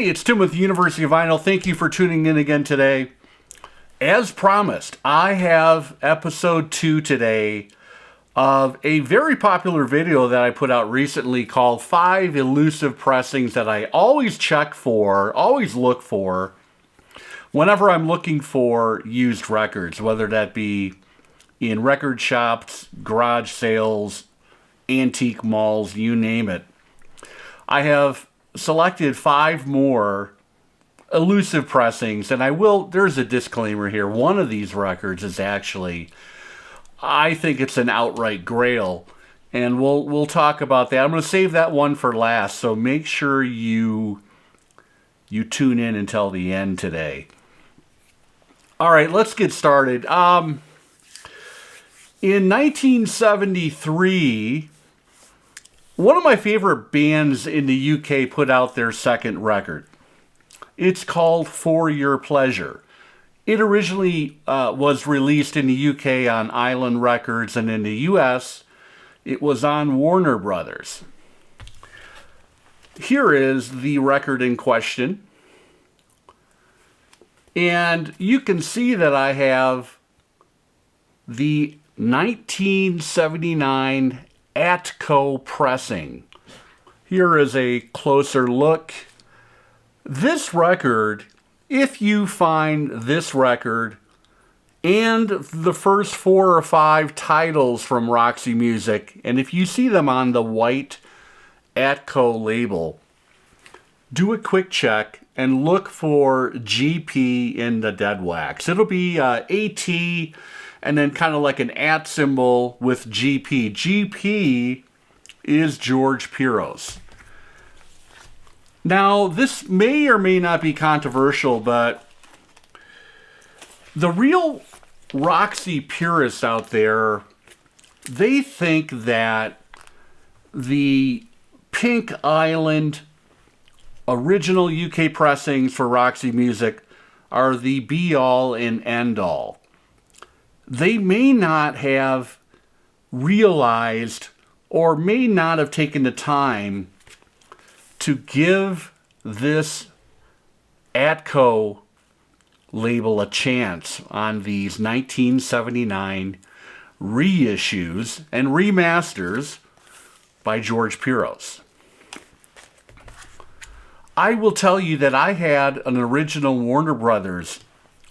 Hey, it's Tim with the University of Vinyl. Thank you for tuning in again today. As promised, I have episode 2 today of a very popular video that I put out recently called 5 Elusive Pressings that I always check for, always look for, whenever I'm looking for used records, whether that be in record shops, garage sales, antique malls, you name it. I have selected 5 more elusive pressings, and there's a disclaimer here. One of these records is actually, I think it's an outright grail, and we'll talk about that. I'm going to save that one for last, so make sure you tune in until the end today. All right, let's get started. In 1973, one of my favorite bands in the UK put out their second record. It's called For Your Pleasure. It originally was released in the UK on Island Records, and in the US, it was on Warner Brothers. Here is the record in question. And you can see that I have the 1979 Atco pressing. Here is a closer look. This record, if you find this record and the first 4 or 5 titles from Roxy Music, and if you see them on the white Atco label, do a quick check and look for GP in the dead wax. It'll be AT and then kind of like an at symbol with GP. GP is George Piros. Now, this may or may not be controversial, but the real Roxy purists out there, they think that the Pink Island original UK pressings for Roxy Music are the be-all and end-all. They may not have realized or may not have taken the time to give this Atco label a chance on these 1979 reissues and remasters by George Piros. I will tell you that I had an original Warner Brothers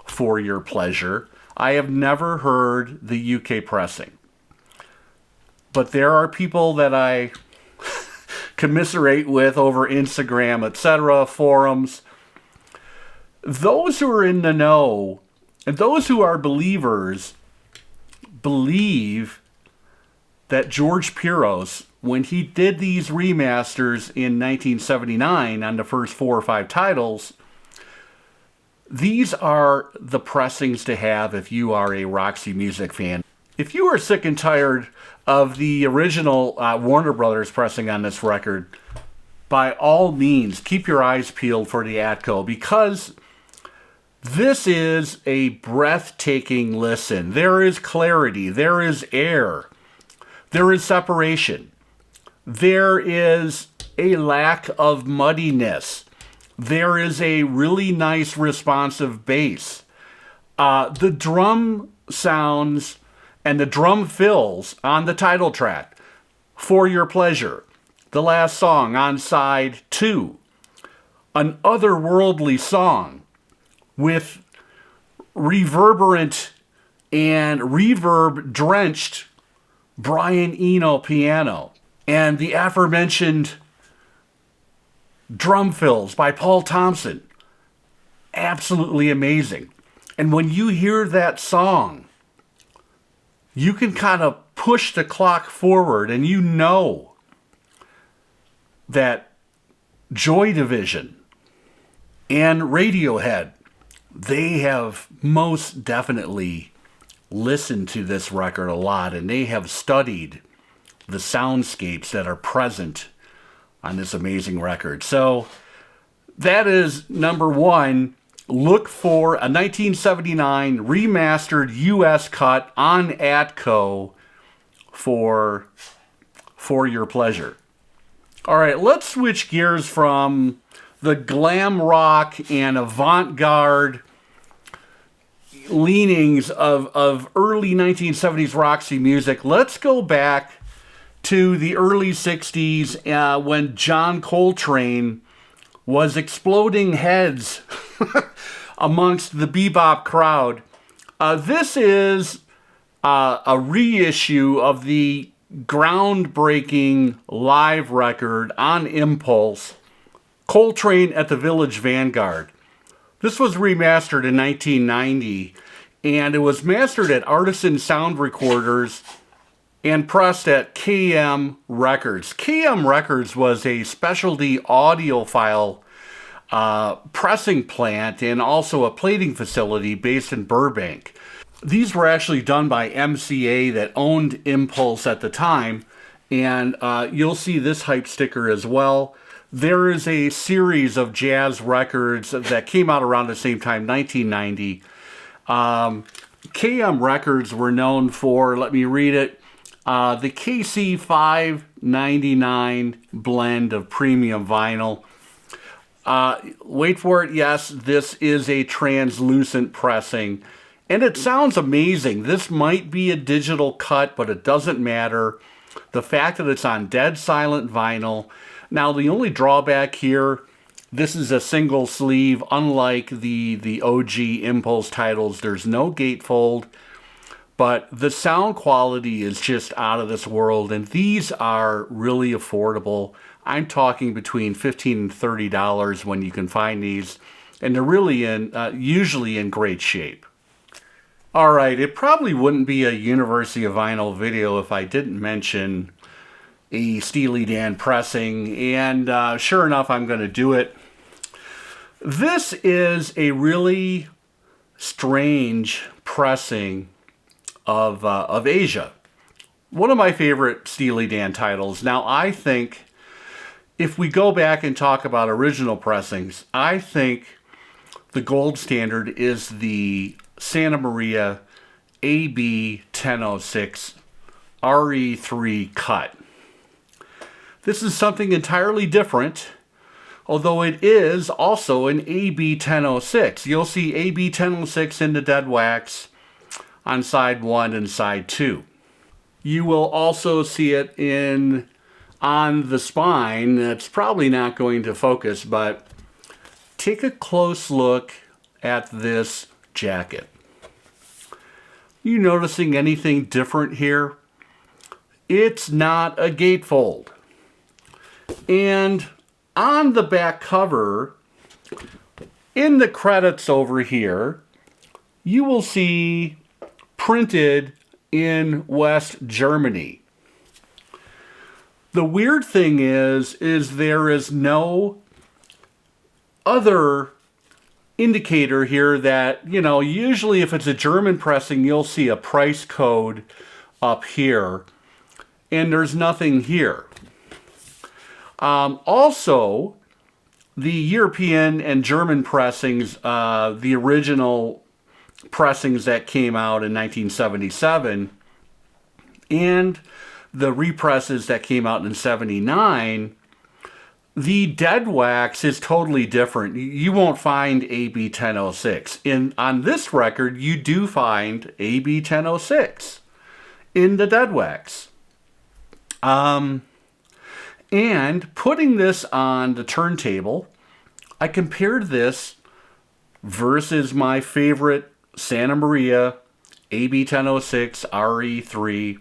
For Your Pleasure. I have never heard the UK pressing. But there are people that I commiserate with over Instagram, etc., forums. Those who are in the know, and those who are believers, believe that George Piros, when he did these remasters in 1979 on the first 4 or 5 titles, these are the pressings to have if you are a Roxy Music fan. If you are sick and tired of the original Warner Brothers pressing on this record, by all means, keep your eyes peeled for the Atco, because this is a breathtaking listen. There is clarity, there is air, there is separation, there is a lack of muddiness. There is a really nice responsive bass. The drum sounds and the drum fills on the title track, For Your Pleasure, the last song on side 2, an otherworldly song with reverberant and reverb-drenched Brian Eno piano, and the aforementioned drum fills by Paul Thompson. Absolutely amazing. And when you hear that song, you can kind of push the clock forward, and you know that Joy Division and Radiohead, they have most definitely listened to this record a lot, and they have studied the soundscapes that are present on this amazing record. So that is number 1. Look for a 1979 remastered US cut on Atco for Your Pleasure. All right, let's switch gears from the glam rock and avant-garde leanings of early 1970s Roxy music, let's go back to the early 60s when John Coltrane was exploding heads amongst the bebop crowd. This is a reissue of the groundbreaking live record on Impulse, Coltrane at the Village Vanguard. This was remastered in 1990, and it was mastered at Artisan Sound Recorders and pressed at KM Records. KM Records was a specialty audiophile pressing plant and also a plating facility based in Burbank. These were actually done by MCA that owned Impulse at the time, and you'll see this hype sticker as well. There is a series of jazz records that came out around the same time, 1990. KM Records were known for, let me read it, the KC 599 blend of premium vinyl. Wait for it, yes, this is a translucent pressing. And it sounds amazing. This might be a digital cut, but it doesn't matter. The fact that it's on dead silent vinyl. Now, the only drawback here, this is a single sleeve. Unlike the OG Impulse titles, there's no gatefold. But the sound quality is just out of this world. And these are really affordable. I'm talking between $15 and $30 when you can find these. And they're really usually in great shape. All right, it probably wouldn't be a University of Vinyl video if I didn't mention a Steely Dan pressing, and sure enough, I'm going to do it. This is a really strange pressing of Asia. One of my favorite Steely Dan titles. Now, I think if we go back and talk about original pressings, I think the gold standard is the Santa Maria AB 1006 RE3 cut. This is something entirely different, although it is also an AB 1006. You'll see AB 1006 in the dead wax on side 1 and side 2. You will also see it on the spine. That's probably not going to focus, but take a close look at this jacket. You noticing anything different here? It's not a gatefold. And on the back cover, in the credits over here, you will see printed in West Germany. The weird thing is there is no other indicator here that, you know, usually if it's a German pressing, you'll see a price code up here, and there's nothing here. Also, the European and German pressings, the original pressings that came out in 1977, and the represses that came out in 79, the dead wax is totally different. You won't find AB 1006. On this record, you do find AB 1006 in the dead wax. And putting this on the turntable, I compared this versus my favorite Santa Maria AB 1006 RE3.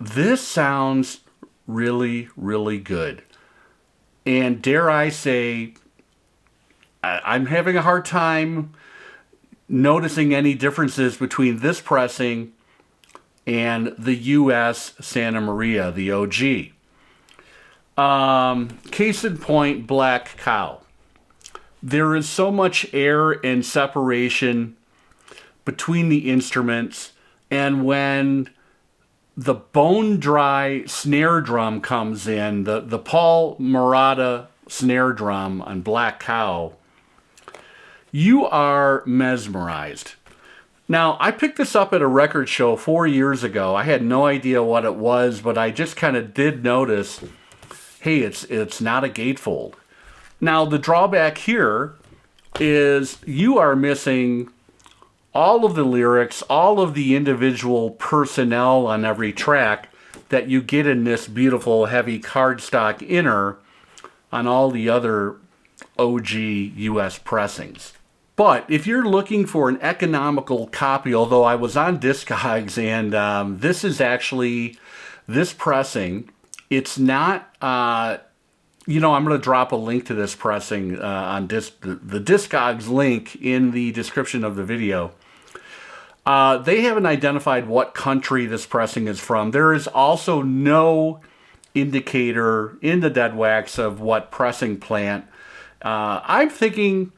This sounds really, really good. And dare I say, I'm having a hard time noticing any differences between this pressing and the US Santa Maria, the OG. Case in point, Black Cow. There is so much air and separation between the instruments, and when the bone dry snare drum comes in, the Paul Murata snare drum on Black Cow, you are mesmerized. Now, I picked this up at a record show 4 years ago. I had no idea what it was, but I just kind of did notice, hey, it's not a gatefold. Now, the drawback here is you are missing all of the lyrics, all of the individual personnel on every track that you get in this beautiful heavy cardstock inner on all the other OG US pressings. But if you're looking for an economical copy, although I was on Discogs, and this is actually, this pressing, it's not, you know, I'm going to drop a link to this pressing on the Discogs link in the description of the video. They haven't identified what country this pressing is from. There is also no indicator in the dead wax of what pressing plant. I'm thinking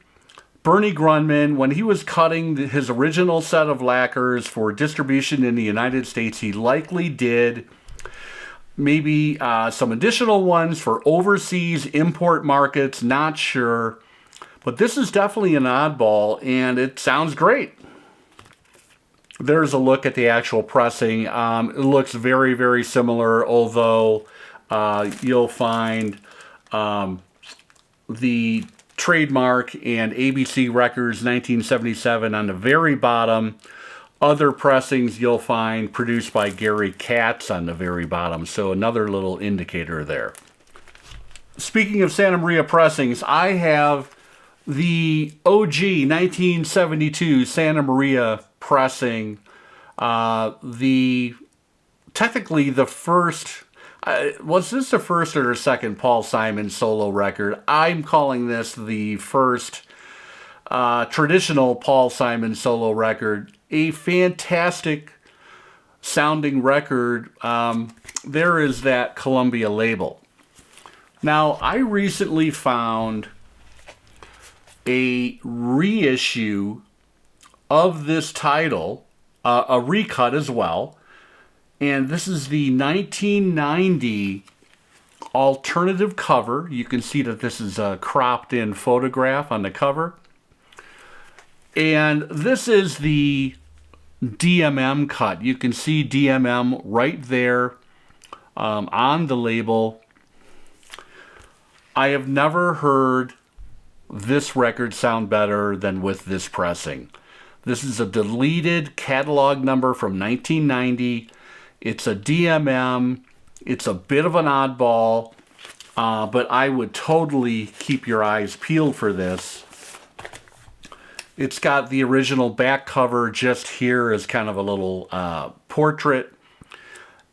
Bernie Grundman, when he was cutting his original set of lacquers for distribution in the United States, he likely did maybe some additional ones for overseas import markets, not sure. But this is definitely an oddball, and it sounds great. There's a look at the actual pressing. It looks very, very similar, although you'll find the trademark and ABC Records 1977 on the very bottom. Other pressings you'll find produced by Gary Katz on the very bottom. So another little indicator there. Speaking of Santa Maria pressings, I have the OG 1972 Santa Maria pressing. Technically the first, was this the first or the second Paul Simon solo record? I'm calling this the first traditional Paul Simon solo record. A fantastic sounding record. There is that Columbia label. Now, I recently found a reissue of this title, a recut as well, and this is the 1990 alternative cover. You can see that this is a cropped in photograph on the cover. And this is the DMM cut. You can see DMM right there on the label. I have never heard this record sound better than with this pressing. This is a deleted catalog number from 1990. It's a DMM. It's a bit of an oddball, but I would totally keep your eyes peeled for this. It's got the original back cover just here as kind of a little portrait.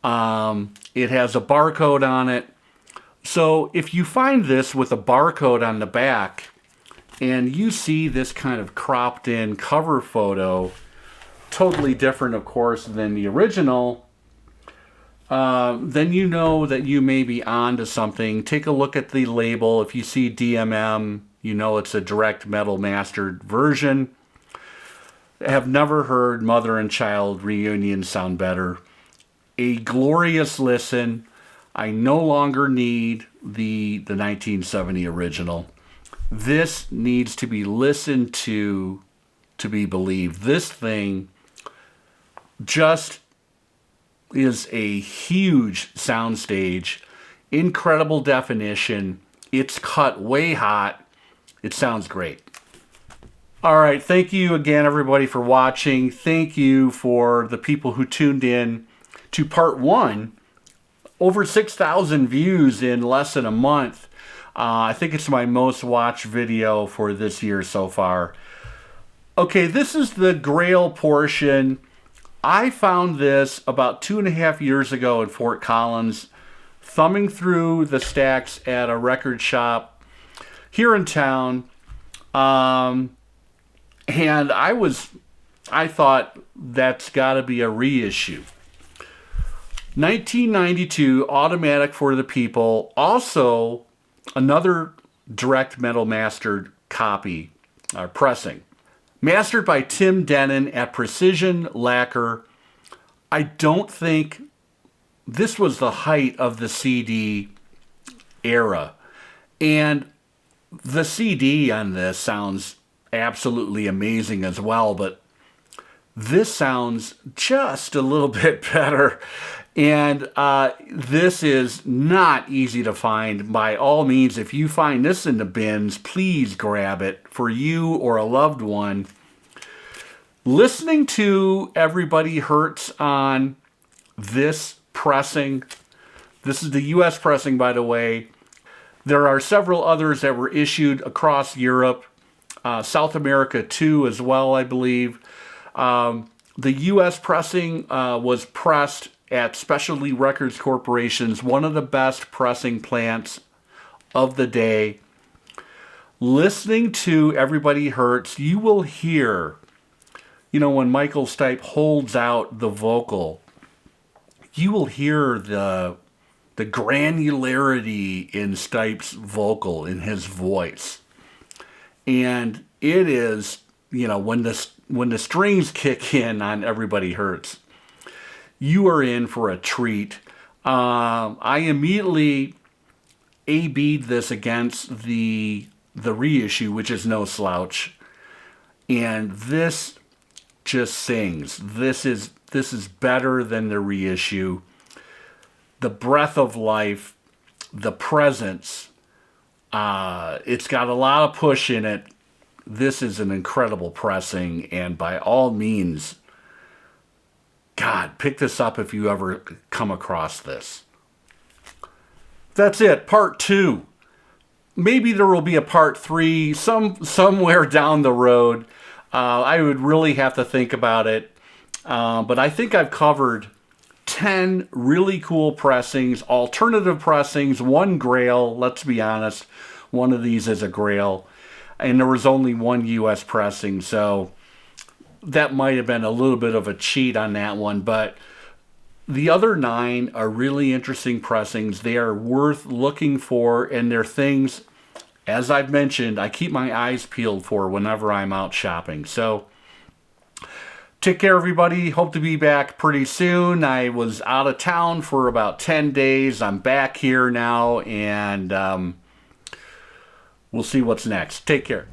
It has a barcode on it. So if you find this with a barcode on the back and you see this kind of cropped in cover photo, totally different, of course, than the original, then you know that you may be onto something. Take a look at the label. If you see DMM, you know it's a direct metal mastered version. I have never heard Mother and Child Reunion sound better. A glorious listen. I no longer need the 1970 original. This needs to be listened to be believed. This thing just is a huge soundstage, incredible definition. It's cut way hot. It sounds great. All right, thank you again, everybody, for watching. Thank you for the people who tuned in to part one. Over 6,000 views in less than a month. I think it's my most watched video for this year so far. Okay, this is the Grail portion. I found this about 2.5 years ago in Fort Collins, thumbing through the stacks at a record shop here in town, and I thought that's got to be a reissue. 1992, Automatic for the People, also another direct metal mastered copy, pressing. Mastered by Tim Denon at Precision Lacquer. I don't think this was the height of the CD era, and the CD on this sounds absolutely amazing as well, but this sounds just a little bit better. And this is not easy to find. By all means, if you find this in the bins, please grab it for you or a loved one. Listening to Everybody Hurts on this pressing, this is the US pressing, by the way. There are several others that were issued across Europe, South America too as well, I believe. The US pressing was pressed at Specialty Records Corporation's one of the best pressing plants of the day. Listening to Everybody Hurts, you will hear, when Michael Stipe holds out the vocal, you will hear the granularity in Stipe's vocal, in his voice. And it is, when the strings kick in on Everybody Hurts, you are in for a treat. I immediately A-B'd this against the reissue, which is no slouch. And this just sings. This is better than the reissue. The breath of life, the presence, it's got a lot of push in it. This is an incredible pressing, and by all means, God, pick this up if you ever come across this. That's it, part 2. Maybe there will be a part 3 somewhere down the road. I would really have to think about it. But I think I've covered 10 really cool pressings, alternative pressings, one Grail, let's be honest. One of these is a Grail. And there was only one US pressing, so that might have been a little bit of a cheat on that one, but the other 9 are really interesting pressings. They are worth looking for, and they're things, as I've mentioned, I keep my eyes peeled for whenever I'm out shopping. So take care, everybody. Hope to be back pretty soon. I was out of town for about 10 days. I'm back here now, and we'll see what's next. Take care.